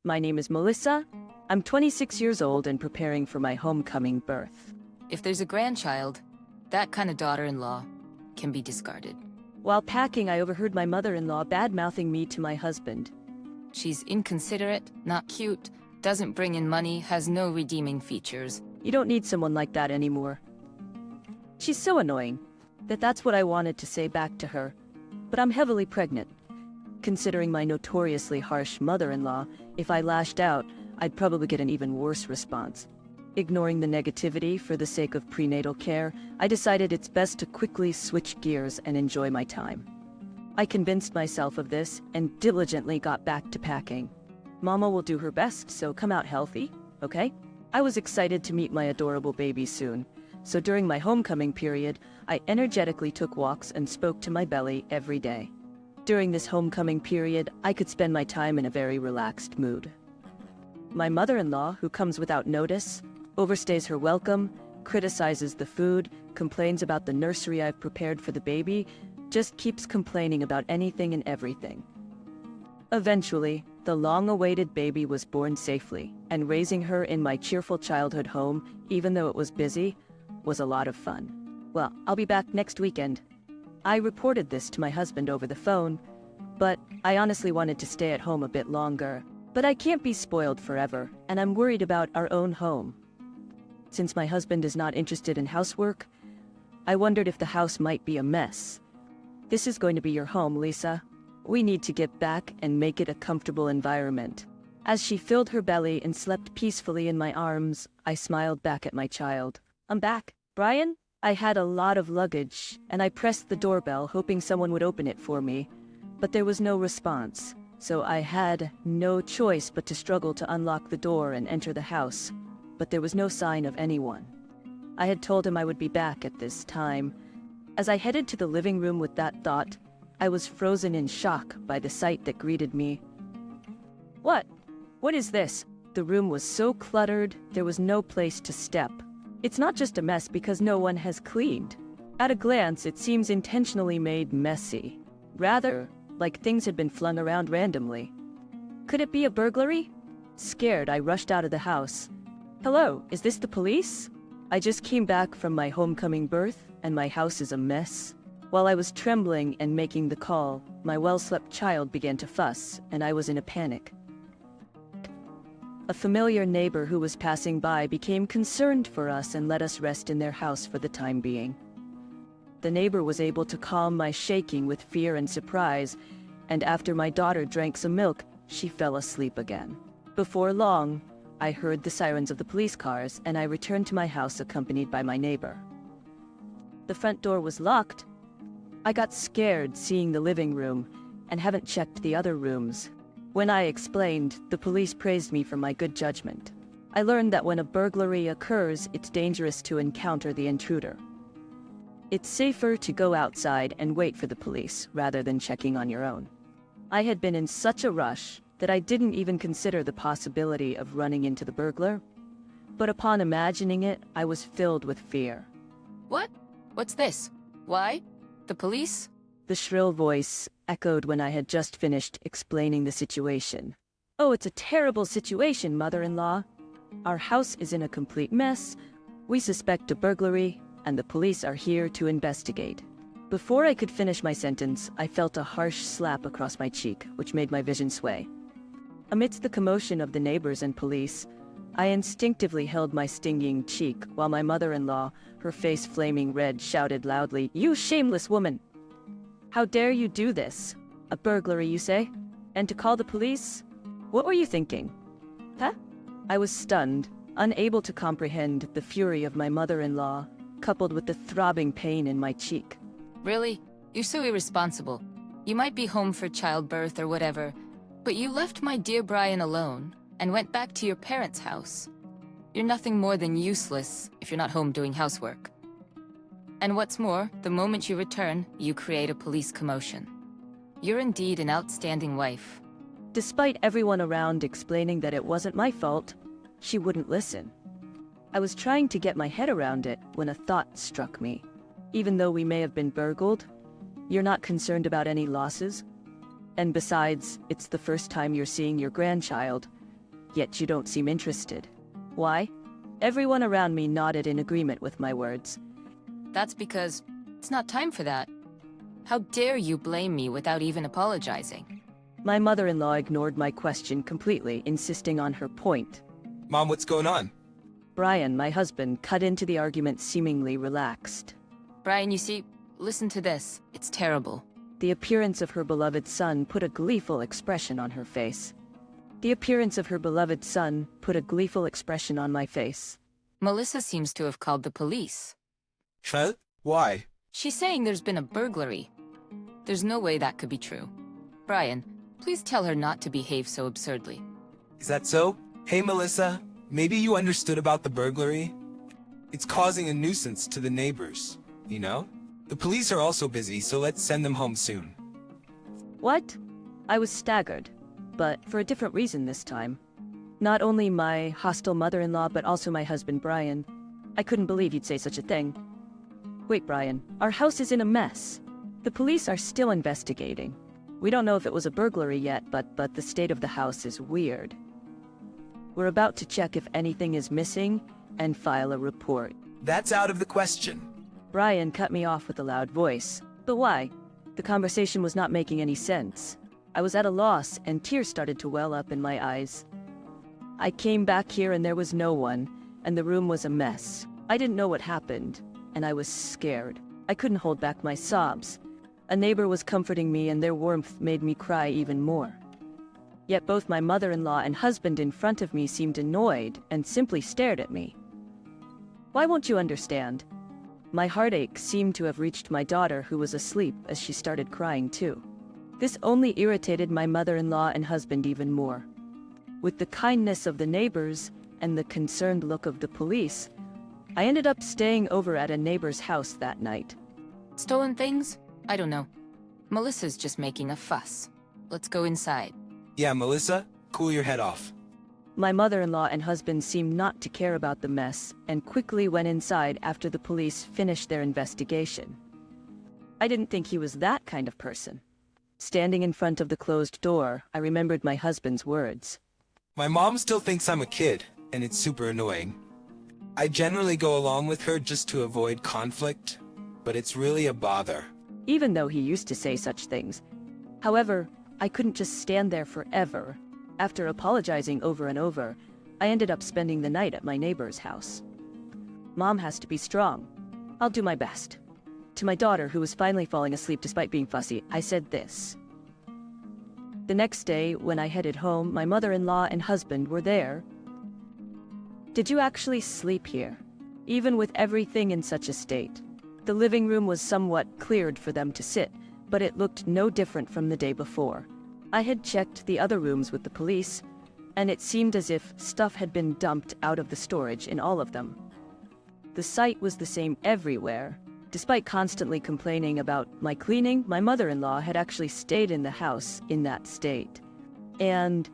My name is Melissa. I'm 26 years old and preparing for my homecoming birth. If there's a grandchild, that kind of daughter-in-law can be discarded. While packing, I overheard my mother-in-law bad-mouthing me to my husband. She's inconsiderate, not cute, doesn't bring in money, has no redeeming features. You don't need someone like that anymore. She's so annoying that's what I wanted to say back to her. But I'm heavily pregnant. Considering my notoriously harsh mother-in-law, if I lashed out, I'd probably get an even worse response. Ignoring the negativity for the sake of prenatal care, I decided it's best to quickly switch gears and enjoy my time. I convinced myself of this and diligently got back to packing. Mama will do her best, so come out healthy, okay? I was excited to meet my adorable baby soon, so during my homecoming period, I energetically took walks and spoke to my belly every day. During this homecoming period, I could spend my time in a very relaxed mood. My mother-in-law, who comes without notice, overstays her welcome, criticizes the food, complains about the nursery I've prepared for the baby, just keeps complaining about anything and everything. Eventually, the long-awaited baby was born safely, and raising her in my cheerful childhood home, even though it was busy, was a lot of fun. Well, I'll be back next weekend. I reported this to my husband over the phone, but I honestly wanted to stay at home a bit longer. But I can't be spoiled forever, and I'm worried about our own home. Since my husband is not interested in housework, I wondered if the house might be a mess. This is going to be your home, Lisa. We need to get back and make it a comfortable environment. As she filled her belly and slept peacefully in my arms, I smiled back at my child. I'm back. Brian? I had a lot of luggage, and I pressed the doorbell hoping someone would open it for me, but there was no response. So I had no choice but to struggle to unlock the door and enter the house, but there was no sign of anyone. I had told him I would be back at this time. As I headed to the living room with that thought, I was frozen in shock by the sight that greeted me. What? What is this? The room was so cluttered, there was no place to step. It's not just a mess because no one has cleaned. At a glance, it seems intentionally made messy. Rather, like things had been flung around randomly. Could it be a burglary? Scared, I rushed out of the house. Hello, is this the police? I just came back from my homecoming birth, and my house is a mess. While I was trembling and making the call, my well-slept child began to fuss, and I was in a panic. A familiar neighbor who was passing by became concerned for us and let us rest in their house for the time being. The neighbor was able to calm my shaking with fear and surprise, and after my daughter drank some milk, she fell asleep again. Before long, I heard the sirens of the police cars, and I returned to my house accompanied by my neighbor. The front door was locked. I got scared seeing the living room and haven't checked the other rooms. When I explained, the police praised me for my good judgment. I learned that when a burglary occurs, it's dangerous to encounter the intruder. It's safer to go outside and wait for the police rather than checking on your own. I had been in such a rush that I didn't even consider the possibility of running into the burglar. But upon imagining it, I was filled with fear. What? What's this? Why? The police? The shrill voice echoed when I had just finished explaining the situation. Oh, it's a terrible situation, mother-in-law. Our house is in a complete mess. We suspect a burglary, and the police are here to investigate. Before I could finish my sentence, I felt a harsh slap across my cheek, which made my vision sway. Amidst the commotion of the neighbors and police, I instinctively held my stinging cheek while my mother-in-law, her face flaming red, shouted loudly, "You shameless woman! How dare you do this? A burglary, you say? And to call the police? What were you thinking? Huh?" I was stunned, unable to comprehend the fury of my mother-in-law, coupled with the throbbing pain in my cheek. Really? You're so irresponsible. You might be home for childbirth or whatever, but you left my dear Brian alone and went back to your parents' house. You're nothing more than useless if you're not home doing housework. And what's more, the moment you return, you create a police commotion. You're indeed an outstanding wife. Despite everyone around explaining that it wasn't my fault, she wouldn't listen. I was trying to get my head around it when a thought struck me. Even though we may have been burgled, you're not concerned about any losses? And besides, it's the first time you're seeing your grandchild, yet you don't seem interested. Why? Everyone around me nodded in agreement with my words. That's because it's not time for that. How dare you blame me without even apologizing? My mother-in-law ignored my question completely, insisting on her point. Mom, what's going on? Brian, my husband, cut into the argument seemingly relaxed. Brian, you see, listen to this. It's terrible. The appearance of her beloved son put a gleeful expression on her face. The appearance of her beloved son put a gleeful expression on my face. Melissa seems to have called the police. Huh? Why? She's saying there's been a burglary. There's no way that could be true. Brian, please tell her not to behave so absurdly. Is that so? Hey, Melissa, maybe you understood about the burglary? It's causing a nuisance to the neighbors, you know? The police are also busy, so let's send them home soon. What? I was staggered, but for a different reason this time. Not only my hostile mother-in-law, but also my husband, Brian. I couldn't believe you'd say such a thing. Wait, Brian, our house is in a mess. The police are still investigating. We don't know if it was a burglary yet, but the state of the house is weird. We're about to check if anything is missing and file a report. That's out of the question. Brian cut me off with a loud voice. But why? The conversation was not making any sense. I was at a loss, and tears started to well up in my eyes. I came back here and there was no one, and the room was a mess. I didn't know what happened, and I was scared. I couldn't hold back my sobs. A neighbor was comforting me, and their warmth made me cry even more. Yet both my mother-in-law and husband in front of me seemed annoyed and simply stared at me. Why won't you understand? My heartache seemed to have reached my daughter, who was asleep, as she started crying too. This only irritated my mother-in-law and husband even more. With the kindness of the neighbors and the concerned look of the police, I ended up staying over at a neighbor's house that night. Stolen things? I don't know. Melissa's just making a fuss. Let's go inside. Yeah, Melissa, cool your head off. My mother-in-law and husband seemed not to care about the mess and quickly went inside after the police finished their investigation. I didn't think he was that kind of person. Standing in front of the closed door, I remembered my husband's words. My mom still thinks I'm a kid, and it's super annoying. I generally go along with her just to avoid conflict, but it's really a bother. Even though he used to say such things. However, I couldn't just stand there forever. After apologizing over and over, I ended up spending the night at my neighbor's house. Mom has to be strong. I'll do my best. To my daughter, who was finally falling asleep despite being fussy, I said this. The next day, when I headed home, my mother-in-law and husband were there. Did you actually sleep here? Even with everything in such a state? The living room was somewhat cleared for them to sit, but it looked no different from the day before. I had checked the other rooms with the police, and it seemed as if stuff had been dumped out of the storage in all of them. The site was the same everywhere. Despite constantly complaining about my cleaning, my mother-in-law had actually stayed in the house in that state. And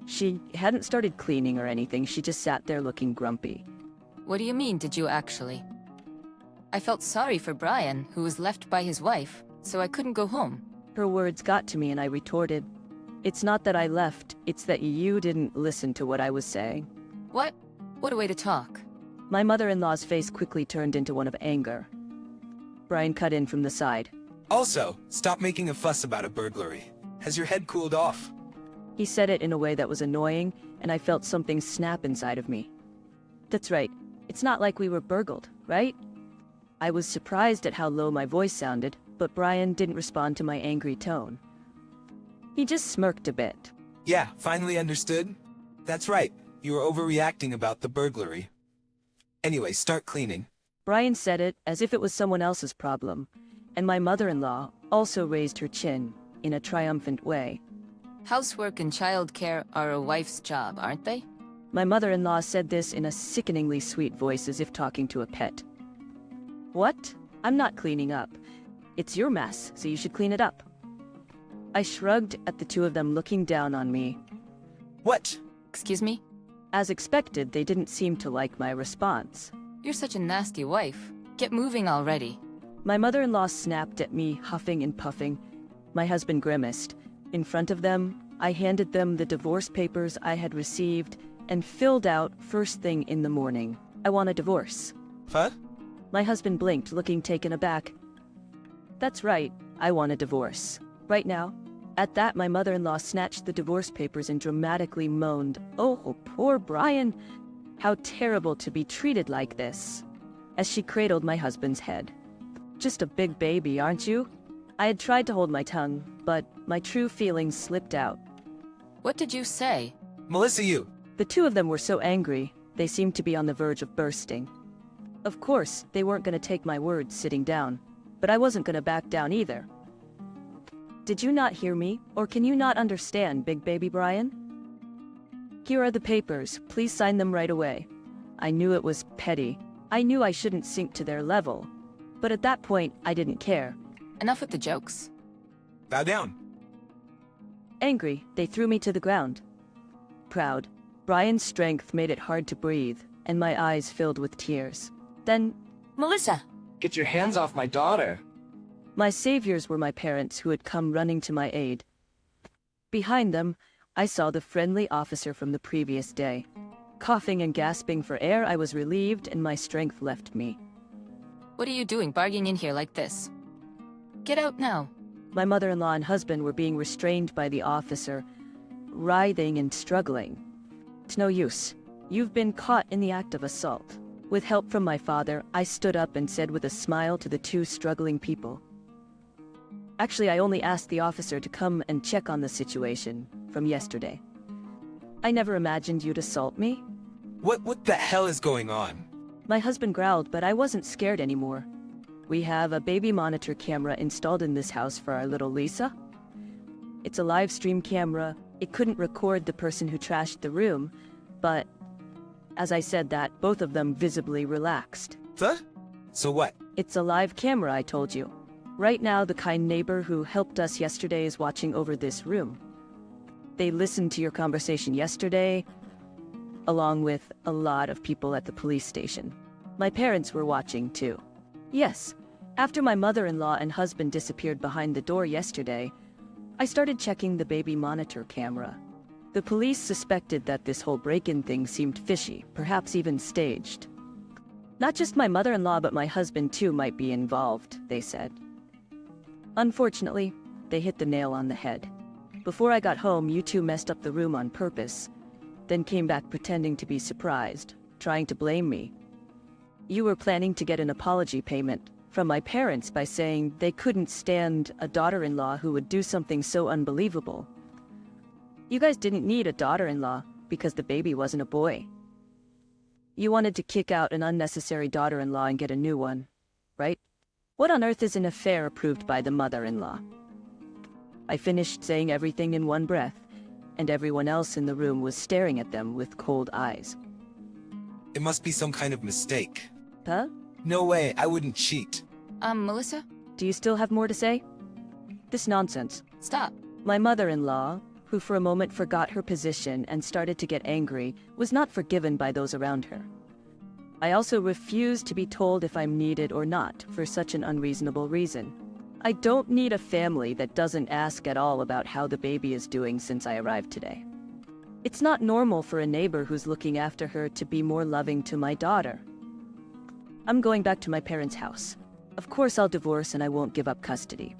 she hadn't started cleaning or anything, she just sat there looking grumpy. What do you mean, did you actually? I felt sorry for Brian, who was left by his wife, so I couldn't go home. Her words got to me and I retorted, "It's not that I left, it's that you didn't listen to what I was saying." What? What a way to talk. My mother-in-law's face quickly turned into one of anger. Brian cut in from the side. Also, stop making a fuss about a burglary. Has your head cooled off? He said it in a way that was annoying, and I felt something snap inside of me. That's right, it's not like we were burgled, right? I was surprised at how low my voice sounded, but Brian didn't respond to my angry tone. He just smirked a bit. Yeah, finally understood? That's right, you were overreacting about the burglary. Anyway, start cleaning. Brian said it as if it was someone else's problem, and my mother-in-law also raised her chin in a triumphant way. Housework and childcare are a wife's job, aren't they? My mother-in-law said this in a sickeningly sweet voice as if talking to a pet. What? I'm not cleaning up. It's your mess, so you should clean it up. I shrugged at the two of them looking down on me. What? Excuse me? As expected, they didn't seem to like my response. You're such a nasty wife. Get moving already. My mother-in-law snapped at me, huffing and puffing. My husband grimaced. In front of them, I handed them the divorce papers I had received and filled out first thing in the morning. I want a divorce. Huh? My husband blinked, looking taken aback. That's right, I want a divorce. Right now. At that, my mother-in-law snatched the divorce papers and dramatically moaned, "Oh, poor Brian. How terrible to be treated like this," as she cradled my husband's head. "Just a big baby, aren't you?" I had tried to hold my tongue, but my true feelings slipped out. What did you say? Melissa, you. The two of them were so angry, they seemed to be on the verge of bursting. Of course, they weren't going to take my words sitting down, but I wasn't going to back down either. "Did you not hear me, or can you not understand, big baby Brian? Here are the papers, please sign them right away." I knew it was petty. I knew I shouldn't sink to their level. But at that point, I didn't care. Enough with the jokes. Bow down. Angry, they threw me to the ground. Proud, Brian's strength made it hard to breathe, and my eyes filled with tears. Then, Melissa! Get your hands off my daughter. my saviors were my parents who had come running to my aid. Behind them, I saw the friendly officer from the previous day. Coughing and gasping for air, I was relieved and my strength left me. What are you doing barging in here like this? Get out now. My mother-in-law and husband were being restrained by the officer, writhing and struggling. "It's no use. You've been caught in the act of assault." With help from my father, I stood up and said with a smile to the two struggling people, "Actually, I only asked the officer to come and check on the situation from yesterday. I never imagined you'd assault me." What the hell is going on? My husband growled, but I wasn't scared anymore. "We have a baby monitor camera installed in this house for our little Lisa. It's a live stream camera. It couldn't record the person who trashed the room, but..." As I said that, both of them visibly relaxed. Huh? So what? "It's a live camera, I told you. Right now, the kind neighbor who helped us yesterday is watching over this room. They listened to your conversation yesterday, along with a lot of people at the police station. My parents were watching too. Yes, after my mother-in-law and husband disappeared behind the door yesterday, I started checking the baby monitor camera. The police suspected that this whole break-in thing seemed fishy, perhaps even staged. Not just my mother-in-law, but my husband too might be involved, they said. Unfortunately, they hit the nail on the head. Before I got home, you two messed up the room on purpose, then came back pretending to be surprised, trying to blame me. You were planning to get an apology payment from my parents by saying they couldn't stand a daughter-in-law who would do something so unbelievable. You guys didn't need a daughter-in-law because the baby wasn't a boy. You wanted to kick out an unnecessary daughter-in-law and get a new one, right? What on earth is an affair approved by the mother-in-law?" I finished saying everything in one breath, and everyone else in the room was staring at them with cold eyes. It must be some kind of mistake. Huh? No way, I wouldn't cheat. Melissa? Do you still have more to say? This nonsense. Stop. My mother-in-law, who for a moment forgot her position and started to get angry, was not forgiven by those around her. I also refuse to be told if I'm needed or not for such an unreasonable reason. I don't need a family that doesn't ask at all about how the baby is doing since I arrived today. It's not normal for a neighbor who's looking after her to be more loving to my daughter. I'm going back to my parents' house. Of course I'll divorce and I won't give up custody.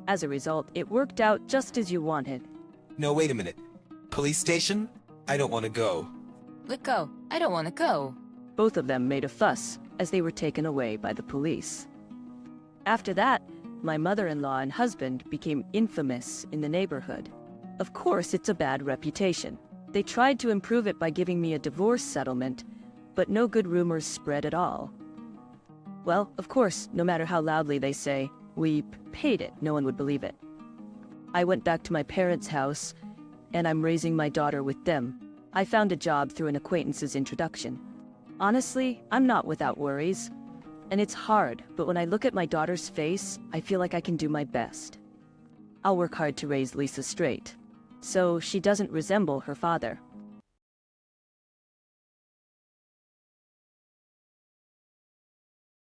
As a result, it worked out just as you wanted. No, wait a minute. Police station? I don't want to go. Let go. I don't want to go. Both of them made a fuss as they were taken away by the police. After that, my mother-in-law and husband became infamous in the neighborhood. Of course, it's a bad reputation. They tried to improve it by giving me a divorce settlement, but no good rumors spread at all. Well, of course, no matter how loudly they say, "We paid it," no one would believe it. I went back to my parents' house, and I'm raising my daughter with them. I found a job through an acquaintance's introduction. Honestly, I'm not without worries. And it's hard, but when I look at my daughter's face, I feel like I can do my best. I'll work hard to raise Lisa straight, so she doesn't resemble her father.